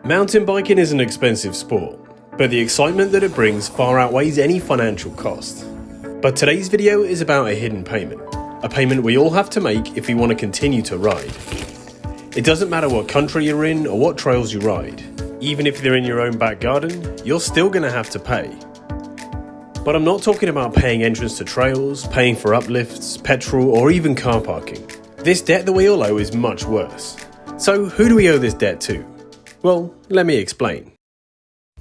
Mountain biking is an expensive sport, but the excitement that it brings far outweighs any financial cost. But today's video is about a hidden payment, a payment we all have to make if we want to continue to ride. It doesn't matter what country you're in or what trails you ride. Even if they're in your own back garden, you're still going to have to pay. But I'm not talking about paying entrance to trails, paying for uplifts, petrol, or even car parking. This debt that we all owe is much worse. So who do we owe this debt to? Well, let me explain.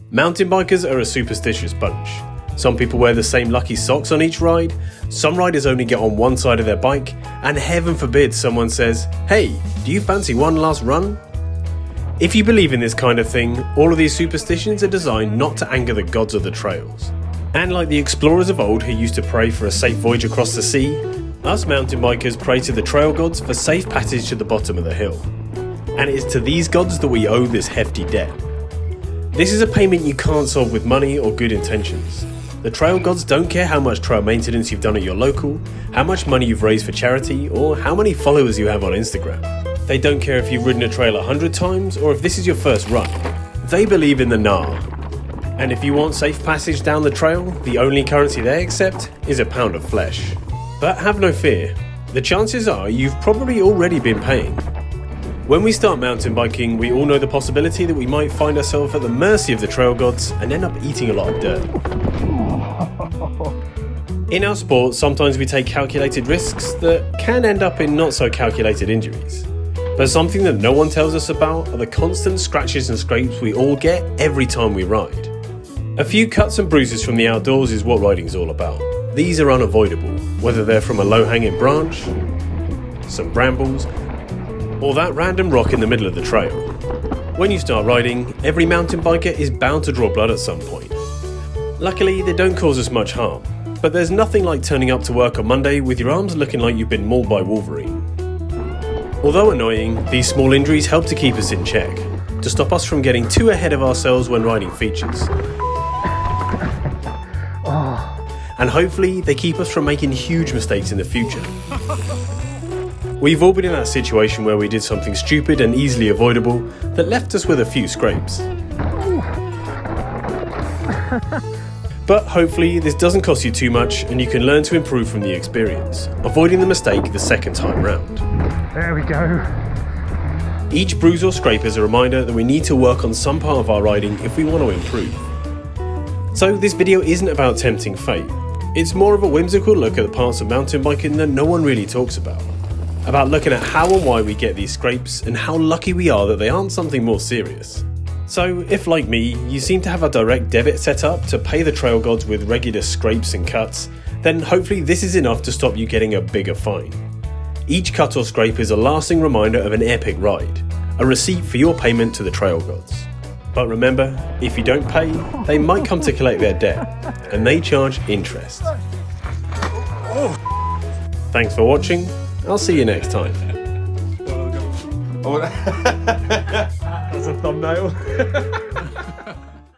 Mountain bikers are a superstitious bunch. Some people wear the same lucky socks on each ride, some riders only get on one side of their bike, and heaven forbid someone says, "Hey, do you fancy one last run?" If you believe in this kind of thing, all of these superstitions are designed not to anger the gods of the trails. And like the explorers of old who used to pray for a safe voyage across the sea, us mountain bikers pray to the trail gods for safe passage to the bottom of the hill. And it is to these gods that we owe this hefty debt. This is a payment you can't solve with money or good intentions. The trail gods don't care how much trail maintenance you've done at your local, how much money you've raised for charity, or how many followers you have on Instagram. They don't care if you've ridden a trail 100 times or if this is your first run. They believe in the Nah. And if you want safe passage down the trail, the only currency they accept is a pound of flesh. But have no fear, the chances are you've probably already been paying. When we start mountain biking, we all know the possibility that we might find ourselves at the mercy of the trail gods and end up eating a lot of dirt. In our sport, sometimes we take calculated risks that can end up in not so calculated injuries. But something that no one tells us about are the constant scratches and scrapes we all get every time we ride. A few cuts and bruises from the outdoors is what riding's all about. These are unavoidable, whether they're from a low-hanging branch, some brambles, or that random rock in the middle of the trail. When you start riding, every mountain biker is bound to draw blood at some point. Luckily, they don't cause us much harm, but there's nothing like turning up to work on Monday with your arms looking like you've been mauled by Wolverine. Although annoying, these small injuries help to keep us in check, to stop us from getting too ahead of ourselves when riding features. And hopefully, they keep us from making huge mistakes in the future. We've all been in that situation where we did something stupid and easily avoidable that left us with a few scrapes. But hopefully this doesn't cost you too much and you can learn to improve from the experience, avoiding the mistake the second time round. There we go. Each bruise or scrape is a reminder that we need to work on some part of our riding if we want to improve. So this video isn't about tempting fate. It's more of a whimsical look at the parts of mountain biking that no one really talks about looking at how and why we get these scrapes and how lucky we are that they aren't something more serious. So if, like me, you seem to have a direct debit set up to pay the trail gods with regular scrapes and cuts, then hopefully this is enough to stop you getting a bigger fine. Each cut or scrape is a lasting reminder of an epic ride, a receipt for your payment to the trail gods. But remember, if you don't pay, they might come to collect their debt, and they charge interest. Thanks for watching. I'll see you next time. That's a thumbnail.